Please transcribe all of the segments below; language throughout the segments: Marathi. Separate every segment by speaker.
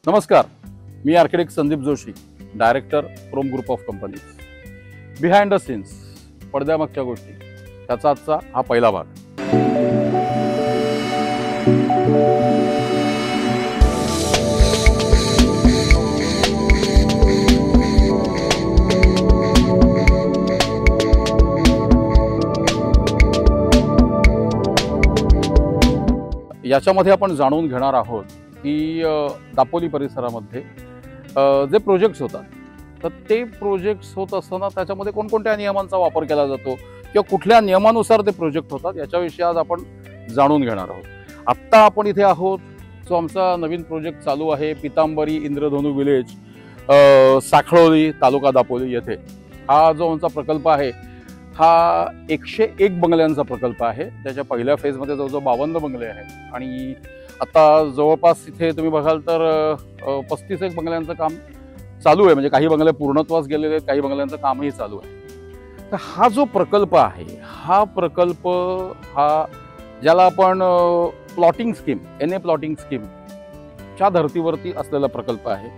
Speaker 1: नमस्कार, मी architect Sandeep Joshi, director from group of companies. Behind the scenes, पडद्यामागच्या गोष्टी, त्याचा आजचा हा पहिला भाग. याच्यामध्ये आपण जाणून घेणार आहोत की दापोली परिसरामध्ये जे प्रोजेक्ट्स होतात, तर ते प्रोजेक्ट्स होत असताना त्याच्यामध्ये कोणकोणत्या नियमांचा वापर केला जातो किंवा कुठल्या नियमानुसार ते प्रोजेक्ट होतात याच्याविषयी आज आपण जाणून घेणार आहोत. आत्ता आपण इथे आहोत, जो आमचा नवीन प्रोजेक्ट चालू आहे, पितांबरी इंद्रधनु विलेज, साखळोली, तालुका दापोली येथे. हा जो आमचा प्रकल्प आहे हा 101 बंगल्यांचा प्रकल्प आहे. त्याच्या पहिल्या फेजमध्ये जवळजवळ 52 बंगले आहेत आणि आता जवळपास इथे तुम्ही बघाल तर 35 बंगल्यांचं काम चालू आहे. म्हणजे काही बंगले पूर्णत्वास गेलेले आहेत, काही बंगल्यांचं कामही चालू आहे. तर हा जो प्रकल्प आहे, हा प्रकल्प ज्याला आपण प्लॉटिंग स्कीम, NA प्लॉटिंग स्कीमच्या धर्तीवरती असलेला प्रकल्प आहे.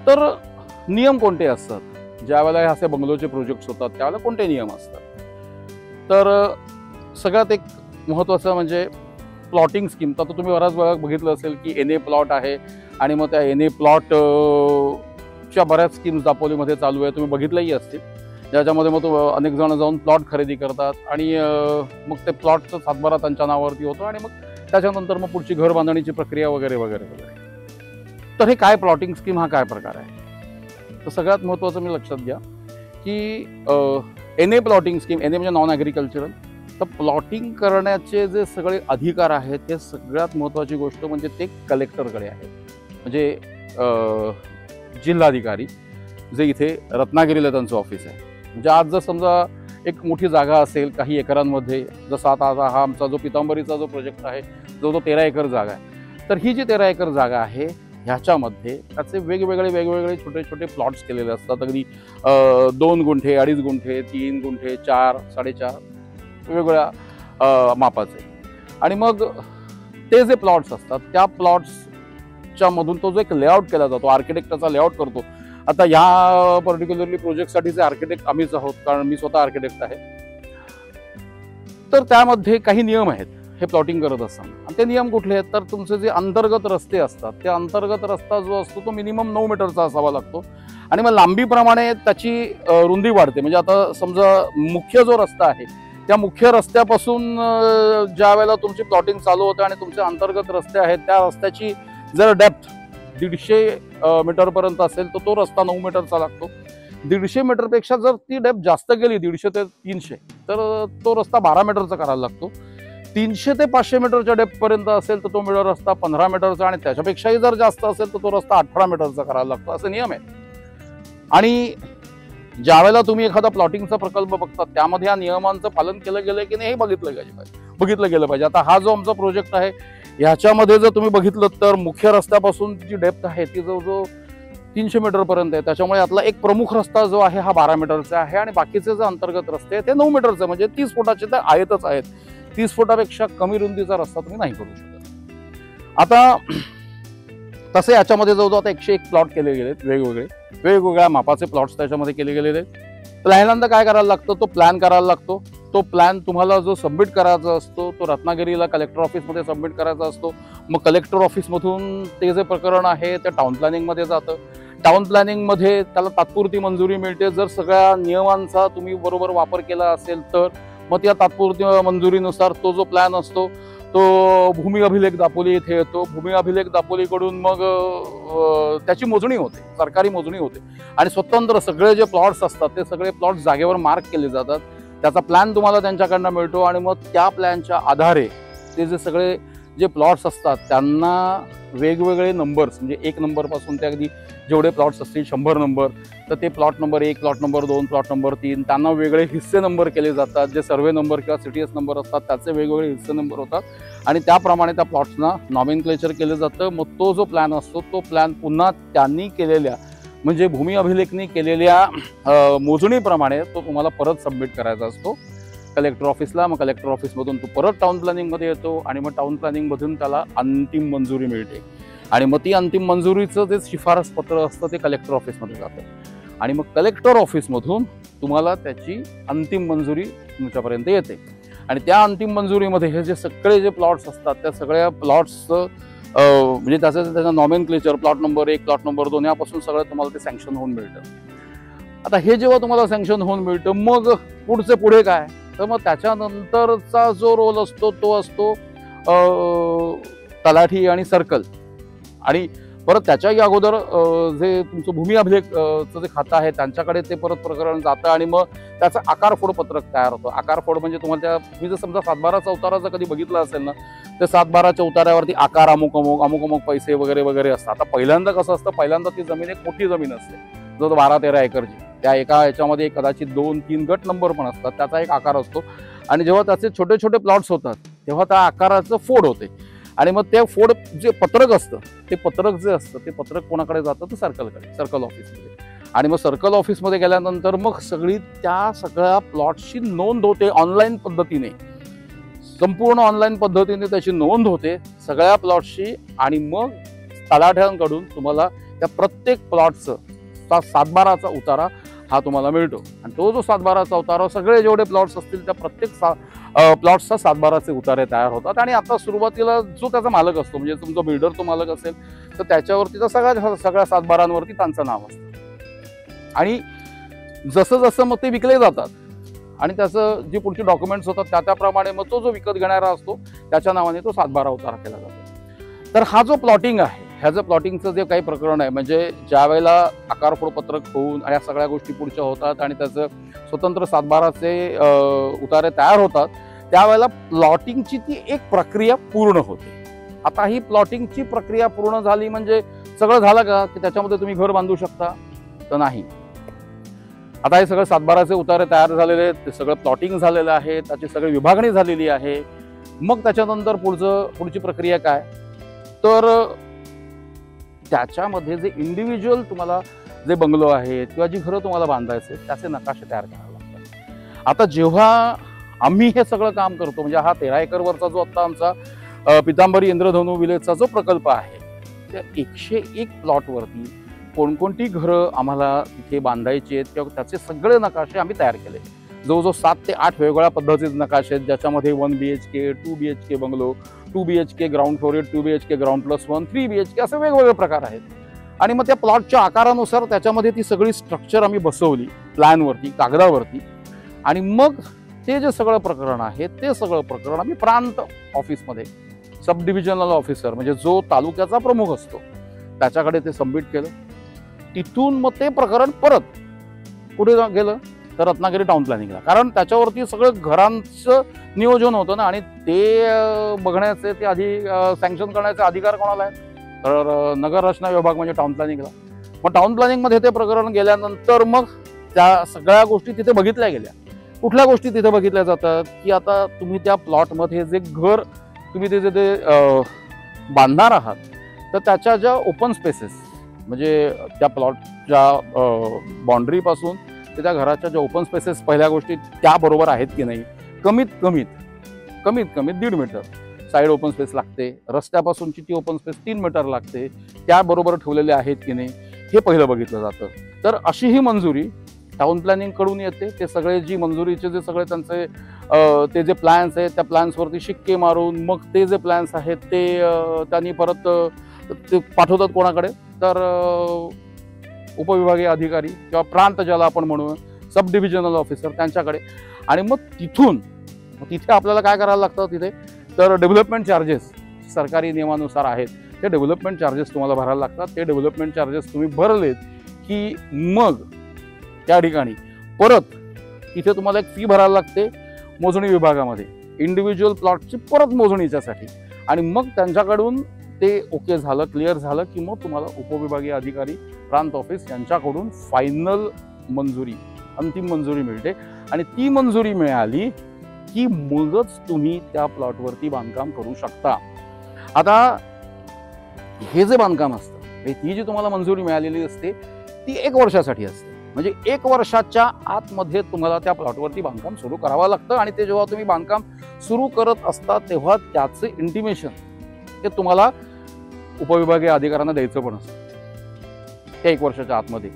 Speaker 1: तर नियम कोणते असतात ज्यावेळेला असे बंगलोचे प्रोजेक्ट्स होतात, त्यावेळेला कोणते नियम असतात? तर सगळ्यात एक महत्त्वाचं म्हणजे प्लॉटिंग स्कीम. तर तुम्ही बराच वेळा बघितलं असेल की NA प्लॉट आहे आणि मग त्या NA प्लॉटच्या बऱ्याच स्कीम्स दापोलीमध्ये चालू आहे. तुम्ही बघितलंही असतील, ज्याच्यामध्ये मग अनेक जण जाऊन प्लॉट खरेदी करतात आणि मग ते प्लॉटचं सातबारा त्यांच्या नावावरती होतो आणि मग त्याच्यानंतर मग पुढची घर बांधणीची प्रक्रिया वगैरे वगैरे वगैरे. तर हे काय प्लॉटिंग स्कीम हा काय प्रकार आहे? तर सगळ्यात महत्त्वाचं मी लक्षात घ्या की NA प्लॉटिंग स्कीम, NA म्हणजे नॉन ॲग्रिकल्चरल. तर प्लॉटिंग करण्याचे जे सगळे अधिकार आहेत ते सगळ्यात महत्त्वाची गोष्ट म्हणजे ते कलेक्टरकडे आहे. म्हणजे जिल्हाधिकारी जे इथे रत्नागिरीला त्यांचं ऑफिस आहे. म्हणजे आज जर समजा एक मोठी जागा असेल काही एकरांमध्ये, जसं आता हा आमचा जो पितांबरीचा जो प्रोजेक्ट आहे जो 13 एकर जागा आहे, तर ही जी 13 एकर जागा आहे ह्याच्यामध्ये त्याचे वेगवेगळे छोटे छोटे प्लॉट्स केलेले असतात. अगदी 2 गुंठे, 2.5 गुंठे, 3 गुंठे, 4, 4.5 वेगवेगळ्या मापाचे. आणि मग ते जे प्लॉट्स असतात त्या प्लॉट्सच्या मधून तो जो एक लेआउट केला जातो, आर्किटेक्ट त्याचा लेआउट करतो. आता या पर्टिक्युलरली प्रोजेक्टसाठीचे आर्किटेक्ट आम्हीच आहोत, कारण मी स्वतः आर्किटेक्ट आहे. तर त्यामध्ये काही नियम आहेत हे प्लॉटिंग करत असताना. आणि ते नियम कुठले आहेत? तर तुमचे जे अंतर्गत रस्ते असतात, ते अंतर्गत रस्ता जो असतो तो मिनिमम 9 मीटरचा असावा लागतो. आणि मग लांबीप्रमाणे त्याची रुंदी वाढते. म्हणजे आता समजा मुख्य जो रस्ता आहे त्या मुख्य रस्त्यापासून ज्या वेळेला तुमची प्लॉटिंग चालू होते आणि तुमचे अंतर्गत रस्ते आहेत त्या रस्त्याची जर डेप्थ 150 मीटरपर्यंत असेल तर तो रस्ता 9 मीटरचा लागतो. 150 मीटरपेक्षा जर ती डेप्थ जास्त गेली, 150 ते 300, तर तो रस्ता 12 मीटरचा करायला लागतो. 300 ते 500 मीटरच्या डेप्थपर्यंत असेल तर तो रस्ता 15 मीटरचा आणि त्याच्यापेक्षाही जर जास्त असेल तर तो रस्ता 18 मीटरचा करायला लागतो. असे नियम आहेत. आणि ज्यावेळेला तुम्ही एखादा प्लॉटिंगचा प्रकल्प बघता त्यामध्ये या नियमांचं पालन केलं गेलं की नाही हे बघितलं गेलं पाहिजे. आता हा जो आमचा प्रोजेक्ट आहे ह्याच्यामध्ये जर तुम्ही बघितलं तर मुख्य रस्त्यापासून जी डेप्थ आहे ती जवळजवळ 300 मीटरपर्यंत आहे. त्याच्यामुळे यातला एक प्रमुख रस्ता जो आहे हा 12 मीटरचा आहे आणि बाकीचे जे अंतर्गत रस्ते आहेत ते 9 मीटरचे, म्हणजे 30 फुटाचे ते आहेतच आहेत. 30 फुटापेक्षा कमी रुंदीचा रस्ता तुम्ही नाही करू शकत. आता तसे याच्यामध्ये जवळजवळ आता 101 प्लॉट केले गेलेत, वेगवेगळ्या मापाचे प्लॉट्स त्याच्यामध्ये केले गेलेले आहेत. पहिल्यांदा काय करायला लागतं, तो प्लॅन करायला लागतो. तो प्लॅन तुम्हाला जो सबमिट करायचा असतो तो रत्नागिरीला कलेक्टर ऑफिसमध्ये सबमिट करायचा असतो. मग कलेक्टर ऑफिसमधून ते जे प्रकरण आहे ते टाउन प्लॅनिंगमध्ये जातं. टाउन प्लॅनिंगमध्ये त्याला तात्पुरती मंजुरी मिळते. जर सगळ्या नियमांचा तुम्ही बरोबर वापर केला असेल तर मग त्या तात्पुरती मंजुरीनुसार तो जो प्लॅन असतो तो भूमी अभिलेख दापोली इथे येतो. भूमी अभिलेख दापोलीकडून मग त्याची मोजणी होते, सरकारी मोजणी होते आणि स्वतंत्र सगळे जे प्लॉट्स असतात ते सगळे प्लॉट्स जागेवर मार्क केले जातात. त्याचा प्लॅन तुम्हाला त्यांच्याकडनं मिळतो आणि मग त्या प्लॅनच्या आधारे ते जे सगळे जे प्लॉट्स असतात त्यांना वेगवेगळे नंबर्स, म्हणजे 1 नंबरपासून ते अगदी जेवढे प्लॉट्स असतील 100 नंबर, तर ते plot number 1, plot number 2, plot number 3 त्यांना वेगळे हिस्से नंबर केले जातात. जे सर्वे नंबर किंवा CTS नंबर असतात त्याचे वेगवेगळे हिस्से नंबर होतात आणि त्याप्रमाणे त्या प्लॉट्सना नॉमेनक्लेचर केलं जातं. मग तो जो प्लॅन असतो तो प्लॅन पुन्हा त्यांनी केलेल्या, म्हणजे भूमी अभिलेखनी केलेल्या मोजणीप्रमाणे तो तुम्हाला परत सबमिट करायचा असतो कलेक्टर ऑफिसला. मग कलेक्टर ऑफिसमधून तो परत टाउन प्लॅनिंगमध्ये येतो आणि मग टाउन प्लॅनिंगमधून त्याला अंतिम मंजुरी मिळते. आणि मग ती अंतिम मंजुरीचं जे शिफारस पत्र असतं ते कलेक्टर ऑफिसमध्ये जातं आणि मग कलेक्टर ऑफिसमधून तुम्हाला त्याची अंतिम मंजुरी तुमच्यापर्यंत येते. आणि त्या अंतिम मंजुरीमध्ये हे जे सगळे जे प्लॉट्स असतात त्या सगळ्या प्लॉट्सचं म्हणजे त्याचं nomenclature, plot number 1, plot number 2 यापासून सगळं तुम्हाला ते सँक्शन होऊन मिळतं. आता हे जेव्हा तुम्हाला सँक्शन होऊन मिळतं मग पुढे काय, तर मग त्याच्यानंतरचा जो रोल असतो तो असतो तलाठी आणि सर्कल. आणि परत त्याच्याही अगोदर जे तुमचं भूमी अभिलेखचं जे खातं आहे त्यांच्याकडे ते परत प्रकरण जातं आणि मग त्याचं आकारफोड पत्रक तयार होतं. आकारफोड म्हणजे तुम्हाला तुम्ही जर समजा 7/12चा उतारा जर कधी बघितला असेल ना, तर 7/12च्या उतार्यावरती आकार अमुक अमुक पैसे वगैरे वगैरे असतात. आता पहिल्यांदा कसं असतं, पहिल्यांदा ती जमीन एक मोठी जमीन असते, जो 12-13 एकरची. त्या एका याच्यामध्ये कदाचित 2-3 गट नंबर पण असतात, त्याचा एक आकार असतो. आणि जेव्हा त्याचे छोटे छोटे प्लॉट्स होतात तेव्हा त्या आकाराचं फोड होते. आणि मग ते फोड जे पत्रक असतं ते पत्रक जे असतं ते पत्रक कोणाकडे जातं, तर सर्कलकडे, सर्कल ऑफिसमध्ये. आणि मग सर्कल ऑफिसमध्ये गेल्यानंतर मग त्या सगळ्या प्लॉट्सची नोंद होते ऑनलाईन पद्धतीने, संपूर्ण ऑनलाईन पद्धतीने त्याची नोंद होते सगळ्या प्लॉट्सची. आणि मग तलाठ्यांकडून तुम्हाला त्या प्रत्येक प्लॉटचं 7/12चा उतारा हा तुम्हाला मिळतो. आणि तो जो 7/12चा उतारा, सगळे जेवढे प्लॉट्स असतील त्या प्रत्येक प्लॉट्सचा 7/12चे उतारे तयार होतात. आणि आता सुरुवातीला जो त्याचा मालक असतो, म्हणजे तुमचा बिल्डर तो मालक असेल तर त्याच्यावरती सगळ्या 7/12वरती त्यांचं नाव असतं. आणि जसं जसं मग ते विकले जातात आणि त्याचं जी पुढची डॉक्युमेंट्स होतात त्याप्रमाणे मग तो जो विकत घेणारा असतो त्याच्या नावाने तो 7/12 उतारा केला जातो. तर हा जो प्लॉटिंग आहे, ह्याचं प्लॉटिंगचं जे काही प्रकरण आहे, म्हणजे ज्या वेळेला आकारफोड पत्रक होऊन या सगळ्या गोष्टी पुढच्या होतात आणि त्याचं स्वतंत्र 7/12चे उतारे तयार होतात, त्यावेळेला प्लॉटिंगची ती एक प्रक्रिया पूर्ण होते. आता ही प्लॉटिंगची प्रक्रिया पूर्ण झाली म्हणजे सगळं झालं का, की त्याच्यामध्ये तुम्ही घर बांधू शकता, तर नाही. आता हे सगळं 7/12चे उतारे तयार झालेले आहेत, ते सगळं प्लॉटिंग झालेलं आहे, त्याची सगळी विभागणी झालेली आहे. मग त्याच्यानंतर पुढची प्रक्रिया काय, तर त्याच्यामध्ये जे इंडिव्हिज्युअल तुम्हाला जे बंगलो आहेत किंवा जी घरं तुम्हाला बांधायचे त्याचे नकाशे तयार करावे लागतात. आता जेव्हा आम्ही हे सगळं काम करतो, म्हणजे हा 13 एकरवरचा जो आता आमचा पितांबरी इंद्रधनु विलेजचा जो प्रकल्प आहे, त्या 101 प्लॉटवरती कोणकोणती घरं आम्हाला तिथे बांधायची आहेत किंवा त्याचे सगळे नकाशे आम्ही तयार केले. जवळजवळ 7 ते 8 वेगवेगळ्या पद्धतीचे नकाशे आहेत, ज्याच्यामध्ये 1 BHK, 2 BHK bungalow, 2 BHK ground floor, 2 BHK ground +1, 3 BHK असे वेगवेगळे प्रकार आहेत. आणि मग त्या प्लॉटच्या आकारानुसार त्याच्यामध्ये ती सगळी स्ट्रक्चर आम्ही बसवली प्लॅनवरती, कागदावरती. आणि मग ते जे सगळं प्रकरण आहे ते सगळं प्रकरण आम्ही प्रांत ऑफिसमध्ये, सब डिव्हिजनल ऑफिसर म्हणजे जो तालुक्याचा प्रमुख असतो त्याच्याकडे ते सबमिट केलं. तिथून मग ते प्रकरण परत पुढे गेलं तर रत्नागिरी टाउन प्लॅनिंगला, कारण त्याच्यावरती सगळं घरांचं नियोजन होतं ना, आणि ते बघण्याचे, ते आधी सँक्शन करण्याचे अधिकार कोणाला आहे, तर नगर रचना विभाग म्हणजे टाउन प्लॅनिंगला. मग टाउन प्लॅनिंगमध्ये ते प्रकरण गेल्यानंतर मग त्या सगळ्या गोष्टी तिथे बघितल्या गेल्या. कुठल्या गोष्टी तिथे बघितल्या जातात, की आता तुम्ही त्या प्लॉटमध्ये जे घर तुम्ही ते बांधणार आहात, तर त्याच्या ज्या ओपन स्पेसेस, म्हणजे त्या प्लॉटच्या बाउंड्रीपासून ते त्या घराच्या ज्या ओपन स्पेसेस, पहिल्या गोष्टी त्या बरोबर आहेत की नाही, कमीत कमीत 1.5 मीटर साईड ओपन स्पेस लागते, रस्त्यापासूनची ती ओपन स्पेस 3 मीटर लागते, त्याबरोबर ठेवलेले आहेत की नाही हे पहिलं बघितलं जातं. तर अशी ही मंजुरी टाउन प्लॅनिंग कडून येते. ते सगळे जी मंजुरीचे जे सगळे त्यांचे ते जे प्लॅन्स आहेत त्या प्लॅन्सवरती शिक्के मारून मग ते जे प्लॅन्स आहेत ते त्यांनी परत ते पाठवतात कोणाकडे, तर उपविभागीय अधिकारी किंवा प्रांत ज्याला आपण म्हणू, सब डिव्हिजनल ऑफिसर त्यांच्याकडे. आणि मग तिथे आपल्याला काय करायला लागतं, तिथे तर डेव्हलपमेंट चार्जेस सरकारी नियमानुसार आहेत, ते डेव्हलपमेंट चार्जेस तुम्हाला भरायला लागतात. ते डेव्हलपमेंट चार्जेस तुम्ही भरलेत की मग त्या ठिकाणी परत तिथे तुम्हाला एक फी भरायला लागते मोजणी विभागामध्ये, इंडिव्हिज्युअल प्लॉटची परत मोजणीच्यासाठी. आणि मग त्यांच्याकडून ते ओके झालं, क्लिअर झालं की मग तुम्हाला उपविभागीय अधिकारी, प्रांत ऑफिस यांच्याकडून फायनल मंजुरी, अंतिम मंजुरी मिळते. आणि ती मंजुरी मिळाली की मगच तुम्ही त्या प्लॉटवरती बांधकाम करू शकता. आता हे जे बांधकाम असतं, ही जी तुम्हाला मंजुरी मिळालेली असते ती 1 वर्षासाठी असते. म्हणजे 1 वर्षाच्या आतमध्ये तुम्हाला त्या प्लॉटवरती बांधकाम सुरू करावं लागतं. आणि ते जेव्हा तुम्ही बांधकाम सुरू करत असता तेव्हा त्याचे इंटिमेशन ते तुम्हाला उपविभागीय अधिकाऱ्यांना द्यायचं पण असतं त्या 1 वर्षाच्या आतमध्ये.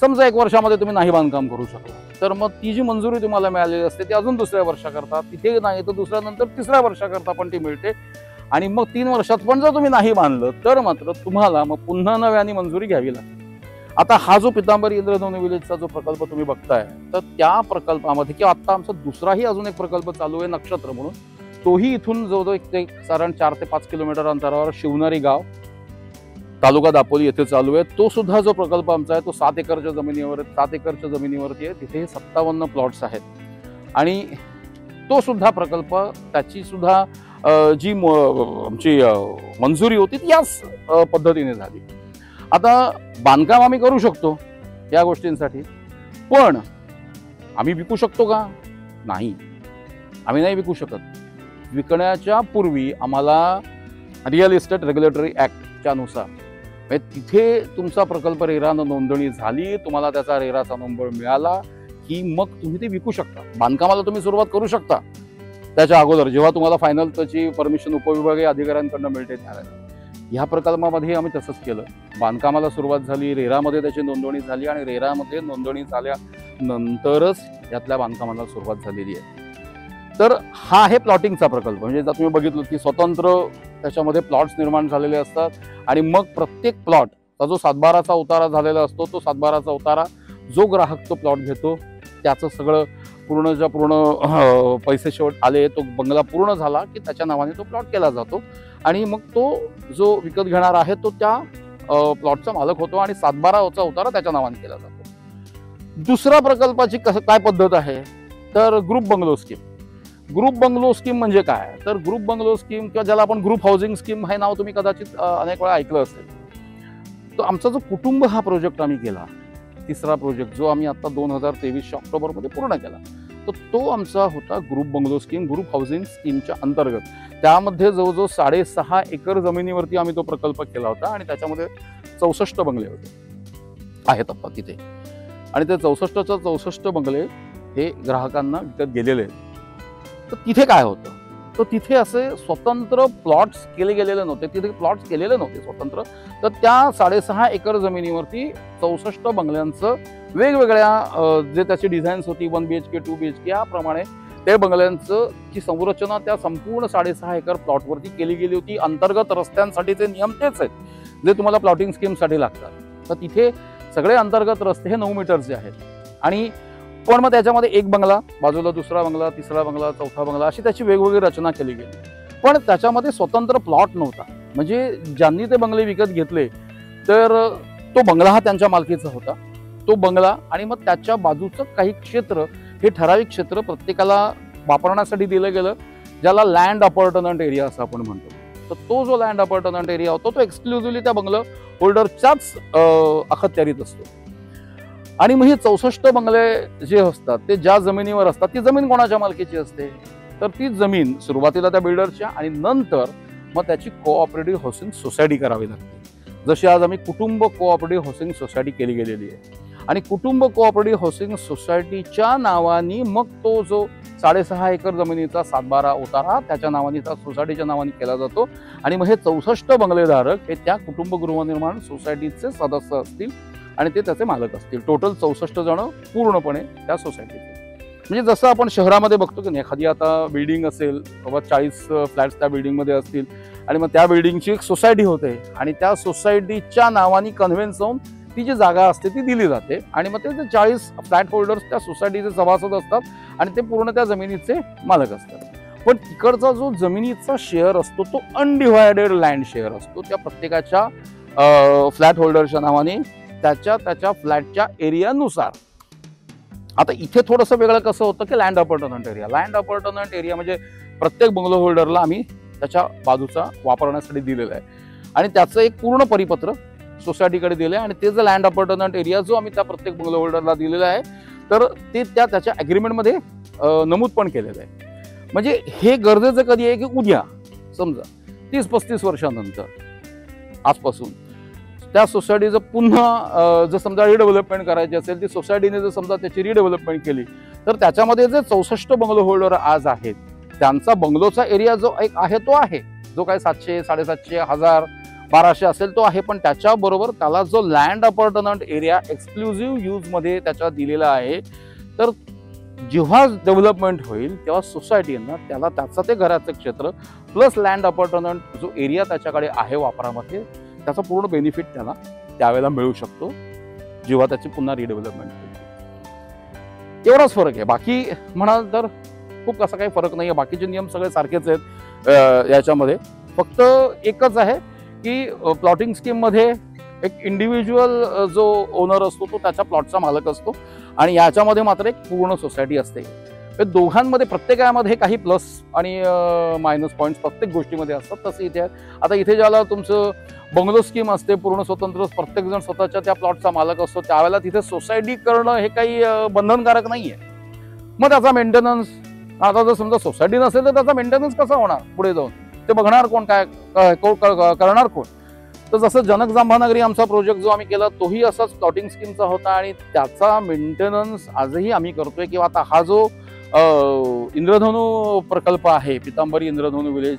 Speaker 1: समजा 1 वर्षामध्ये तुम्ही नाही बांधकाम करू शकला तर मग ती जी मंजुरी तुम्हाला मिळालेली असते ती अजून दुसऱ्या वर्षाकरता, तिथे नाही तर दुसऱ्यानंतर 3ऱ्या वर्षाकरता पण ती मिळते. आणि मग 3 वर्षात पण जर तुम्ही नाही बांधलं तर मात्र तुम्हाला मग पुन्हा नव्याने मंजुरी घ्यावी लागते. आता हा जो पितांबरी इंद्रधनुष्य विलेजचा जो प्रकल्प तुम्ही बघताय तर त्या प्रकल्पामध्ये किंवा आता आमचा दुसराही अजून एक प्रकल्प चालू आहे नक्षत्र म्हणून, तोही इथून जवळजवळ एक साधारण 4 ते 5 किलोमीटर अंतरावर शिवनारी गाव तालुका दापोली येथे चालू आहे. तो सुद्धा जो प्रकल्प आमचा आहे तो 7 एकरच्या जमिनीवरती आहे. तिथे 57 प्लॉट्स आहेत आणि तो सुद्धा प्रकल्प त्याची सुद्धा जी आमची मंजुरी होती ती याच पद्धतीने झाली. आता बांधकाम आम्ही करू शकतो या गोष्टींसाठी, पण आम्ही विकू शकतो का? नाही, आम्ही नाही विकू शकत. विकण्याच्या पूर्वी आम्हाला रिअल इस्टेट रेग्युलेटरी ऍक्टच्या नुसार तिथे तुमचा प्रकल्प रेरानं नोंदणी झाली, तुम्हाला त्याचा रेराचा नंबर मिळाला की मग तुम्ही ते विकू शकता. बांधकामाला तुम्ही सुरुवात करू शकता त्याच्या अगोदर, जेव्हा तुम्हाला फायनल त्याची परमिशन उपविभागीय अधिकाऱ्यांकडून मिळते त्यावेळेला. ह्या प्रकल्पामध्ये आम्ही तसंच केलं. बांधकामाला सुरुवात झाली, रेरामध्ये त्याची नोंदणी झाली आणि रेरामध्ये नोंदणी झाल्यानंतरच यातल्या बांधकामाला सुरुवात झालेली आहे. तर हा आहे प्लॉटिंगचा प्रकल्प. म्हणजे जर तुम्ही बघितलं की स्वतंत्र त्याच्यामध्ये प्लॉट्स निर्माण झालेले असतात आणि मग प्रत्येक प्लॉटचा जो 7/12चा उतारा झालेला असतो तो 7/12चा उतारा जो ग्राहक तो प्लॉट घेतो त्याचं सगळं पूर्णच्या पूर्ण पैसे शेवट आले, तो बंगला पूर्ण झाला की त्याच्या नावाने तो प्लॉट केला जातो आणि मग तो जो विकत घेणार आहे तो त्या प्लॉटचा मालक होतो आणि 7/12चा उतारा त्याच्या नावाने केला जातो. दुसऱ्या प्रकल्पाची काय पद्धत आहे तर group bungalow scheme. Group bungalow scheme म्हणजे काय तर ग्रुप बंगलो स्कीम किंवा ज्याला आपण ग्रुप हाऊसिंग स्कीम हे नाव तुम्ही कदाचित अनेक वेळा ऐकलं असेल. तो आमचा जो कुटुंब हा प्रोजेक्ट आम्ही केला, 3रा प्रोजेक्ट जो आम्ही आता 2023च्या ऑक्टोबरमध्ये पूर्ण केला, तर तो आमचा होता group bungalow scheme, group housing स्कीमच्या अंतर्गत. त्यामध्ये जवळजवळ 6.5 एकर जमिनीवरती आम्ही तो प्रकल्प केला होता आणि त्याच्यामध्ये 64 बंगले होते आहेत आता तिथे. आणि ते 64 बंगले हे ग्राहकांना विकत गेलेले आहेत. तर तिथे काय होतं तर तिथे असे स्वतंत्र प्लॉट्स केले गेलेले नव्हते, तिथे प्लॉट्स केलेले नव्हते स्वतंत्र. तर त्या 6.5 एकर जमिनीवरती 64 बंगल्यांचं वेगवेगळ्या जे त्याची डिझाईन्स होती 1 BHK 2 BHK याप्रमाणे ते बंगल्यांचं ची संरचना त्या संपूर्ण 6.5 एकर प्लॉटवरती केली गेली होती. अंतर्गत रस्त्यांसाठीचे नियम तेच आहेत जे तुम्हाला प्लॉटिंग स्कीमसाठी लागतात. तर तिथे सगळे अंतर्गत रस्ते हे 9 मीटरचे आहेत आणि पण मग त्याच्यामध्ये एक बंगला, बाजूला दुसरा बंगला, 3रा बंगला, 4था बंगला अशी त्याची वेगवेगळी रचना केली गेली. पण त्याच्यामध्ये स्वतंत्र प्लॉट नव्हता. म्हणजे ज्यांनी ते बंगले विकत घेतले तर तो बंगला हा त्यांच्या मालकीचा होता, तो बंगला आणि मग त्याच्या बाजूचं काही क्षेत्र हे ठराविक क्षेत्र प्रत्येकाला वापरण्यासाठी दिलं गेलं, ज्याला लँड अपार्टमेंट एरिया असं आपण म्हणतो. तर तो जो लँड अपार्टमेंट एरिया होता तो एक्सक्लुझिव्हली त्या बंगला होल्डरच्याच अखत्यारीत असतो. आणि मग हे 64 बंगले जे असतात ते ज्या जमिनीवर असतात ती जमीन कोणाच्या मालकीची असते तर ती जमीन सुरुवातीला त्या बिल्डरच्या आणि नंतर मग त्याची कोऑपरेटिव्ह हाऊसिंग सोसायटी करावी लागते. जशी आज आम्ही कुटुंब कोऑपरेटिव्ह हाऊसिंग सोसायटी केली गेलेली आहे आणि कुटुंब कोऑपरेटिव्ह हाऊसिंग सोसायटीच्या नावाने मग तो जो 6.5 एकर जमिनीचा 7/12 उतारा त्याच्या नावाने त्या सोसायटीच्या नावाने केला जातो आणि मग हे 64 बंगलेधारक हे त्या कुटुंब गृहनिर्माण सोसायटीचे सदस्य असतील आणि ते त्याचे मालक असतील. टोटल 64 जण पूर्णपणे त्या सोसायटीचे. म्हणजे जसं आपण शहरामध्ये बघतो की एखादी आता बिल्डिंग असेल बाबा 40 फ्लॅट्स त्या बिल्डिंगमध्ये असतील आणि मग त्या बिल्डिंगची एक सोसायटी होते आणि त्या सोसायटीच्या नावाने कन्व्हेन्स होऊन ती जी जागा असते ती दिली जाते आणि मग ते 40 फ्लॅट होल्डर्स त्या सोसायटीचे सभासद असतात आणि ते पूर्ण त्या जमिनीचे मालक असतात. पण तिकडचा जो जमिनीचा शेअर असतो तो अनडिव्हायडेड लँड शेअर असतो त्या प्रत्येकाच्या फ्लॅट होल्डरच्या नावाने त्याच्या फ्लॅटच्या एरियानुसार. आता इथे थोडंसं वेगळं कसं होतं की लँड अपार्टमेंट एरिया म्हणजे प्रत्येक बंगलो होल्डरला आम्ही त्याच्या बाजूचा वापरण्यासाठी दिलेला आहे आणि त्याचं एक पूर्ण परिपत्र सोसायटीकडे दिलं आहे आणि ते जो लँड अपार्टमेंट एरिया जो आम्ही त्या प्रत्येक बंगलो होल्डरला दिलेला आहे तर ते त्याच्या ॲग्रीमेंटमध्ये नमूद पण केलेलं आहे. म्हणजे हे गरजेचं कधी आहे की उद्या समजा 30-35 वर्षानंतर आजपासून त्या सोसायटीचं पुन्हा जर समजा रिडेव्हलपमेंट करायची असेल ती सोसायटीने जर समजा त्याची रिडेव्हलपमेंट केली तर त्याच्यामध्ये जे 64 बंगलो होल्डर आज आहेत त्यांचा बंगलोचा एरिया जो एक आहे तो आहे जो काही 700, 750, 1000 1200 असेल तो आहे, पण त्याच्याबरोबर त्याला जो लँड अपार्टमेंट एरिया एक्सक्लुझिव्ह यूजमध्ये त्याच्या दिलेला आहे. तर जेव्हा डेव्हलपमेंट होईल तेव्हा सोसायटीनं त्याला त्याचं ते घराचं क्षेत्र प्लस लँड अपार्टमेंट जो एरिया त्याच्याकडे आहे वापरामध्ये त्याचा पूर्ण बेनिफिट त्याला त्यावेळेला मिळू शकतो जेव्हा त्याची पुन्हा रिडेव्हलपमेंट होईल. एवढाच फरक आहे. बाकी म्हणाल तर खूप असा काही फरक नाही आहे. बाकीचे नियम सगळे सारखेच आहेत याच्यामध्ये. फक्त एकच आहे की प्लॉटिंग स्कीममध्ये एक इंडिव्हिज्युअल जो ओनर असतो तो त्याच्या प्लॉटचा मालक असतो आणि याच्यामध्ये मात्र एक पूर्ण सोसायटी असते. दोघांमध्ये प्रत्येकामध्ये काही प्लस आणि मायनस पॉईंट्स प्रत्येक गोष्टीमध्ये असतात. तसं इथे आहे. आता इथे ज्याला तुमचं बंगलो स्कीम असते पूर्ण स्वतंत्र, प्रत्येकजण स्वतःच्या त्या प्लॉटचा मालक असतो, त्यावेळेला तिथे सोसायटी करणं हे काही बंधनकारक नाही आहे. मग त्याचा मेंटेनन्स आता जर समजा सोसायटी नसेल तर त्याचा मेंटेनन्स कसा होणार पुढे जाऊन, ते बघणार कोण, काय करणार कोण. तर जसं जनक जांभानगरी आमचा प्रोजेक्ट जो आम्ही केला तोही असाच प्लॉटिंग स्कीमचा होता आणि त्याचा मेंटेनन्स आजही आम्ही करतोय. किंवा आता हा जो इंद्रधनु प्रकल्प आहे, पितांबरी इंद्रधनु विलेज,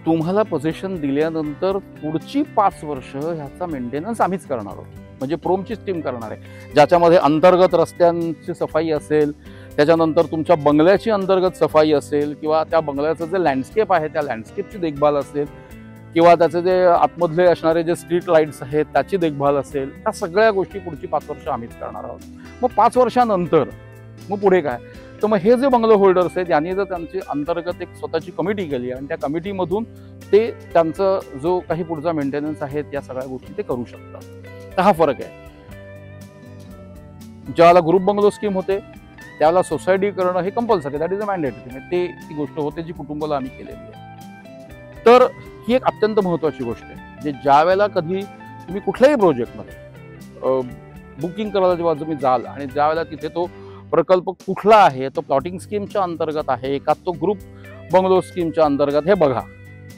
Speaker 1: तुम्हाला पोझिशन दिल्यानंतर पुढची 5 वर्ष ह्याचा मेंटेनन्स आम्हीच करणार आहोत. म्हणजे प्रोमचीच टीम करणार आहे, ज्याच्यामध्ये अंतर्गत रस्त्यांची सफाई असेल, त्याच्यानंतर तुमच्या बंगल्याची अंतर्गत सफाई असेल, किंवा त्या बंगल्याचं जे लँडस्केप आहे त्या लँडस्केपची देखभाल असेल, किंवा त्याचे जे आतमधले असणारे जे स्ट्रीट लाईट्स आहेत त्याची देखभाल असेल. त्या सगळ्या गोष्टी पुढची 5 वर्ष आम्हीच करणार आहोत. मग 5 वर्षानंतर मग पुढे काय, तर मग हे जे बंगलो होल्डर्स आहेत यांनी जर त्यांची अंतर्गत एक स्वतःची कमिटी केली आणि त्या कमिटीमधून ते त्यांचं जो काही पुढचा मेंटेनन्स आहे त्या सगळ्या गोष्टी ते करू शकतात. तर हा फरक आहे. ज्याला ग्रुप बंगलो स्कीम होते त्याला सोसायटी करणं हे compulsory, that is a mandatory. ते ती गोष्ट होते जी कुटुंबाला आम्ही केलेली आहे. तर ही एक अत्यंत महत्त्वाची गोष्ट आहे. जे ज्या वेळेला कधी तुम्ही कुठल्याही प्रोजेक्टमध्ये बुकिंग करायला जेव्हा तुम्ही जाल आणि ज्यावेळेला तिथे तो प्रकल्प कुठला आहे, तो प्लॉटिंग स्कीमच्या अंतर्गत आहे का तो ग्रुप बंगलो स्कीमच्या अंतर्गत, हे बघा.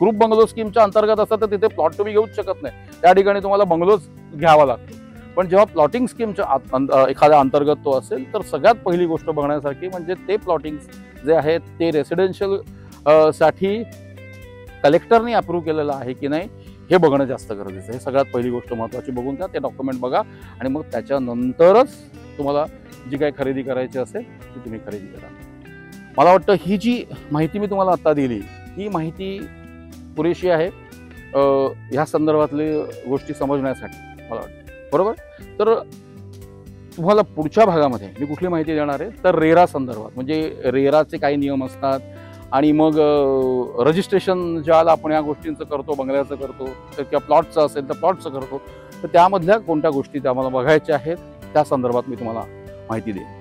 Speaker 1: ग्रुप बंगलो स्कीमच्या अंतर्गत असतं तर तिथे प्लॉट तुम्ही घेऊच शकत नाही, त्या ठिकाणी तुम्हाला बंगलोच घ्यावा लागतो. पण जेव्हा प्लॉटिंग स्कीमच्या एखाद्या अंतर्गत तो असेल तर सगळ्यात पहिली गोष्ट बघण्यासारखी म्हणजे ते प्लॉटिंग जे आहे ते रेसिडेन्शियल साठी कलेक्टरनी अप्रूव्ह केलेलं आहे की नाही हे बघणं जास्त गरजेचं आहे. सगळ्यात पहिली गोष्ट महत्त्वाची बघून घ्या, ते डॉक्युमेंट बघा आणि मग त्याच्यानंतरच तुम्हाला जी काही खरेदी करायची असेल ती तुम्ही खरेदी करा. मला वाटतं ही जी माहिती मी तुम्हाला आता दिली ही माहिती पुरेशी आहे ह्या संदर्भातले गोष्टी समजण्यासाठी मला वाटतं, बरोबर. तर तुम्हाला पुढच्या भागामध्ये मी कुठली माहिती देणार आहे तर रेरा संदर्भात, म्हणजे रेराचे काही नियम असतात आणि मग रजिस्ट्रेशन ज्याला आपण या गोष्टींचं करतो, बंगल्याचं करतो तर किंवा प्लॉटचं असेल तर प्लॉटचं करतो, तर त्यामधल्या कोणत्या गोष्टी त्या मला बघायच्या आहेत त्या संदर्भात मी तुम्हाला माहिती देईन.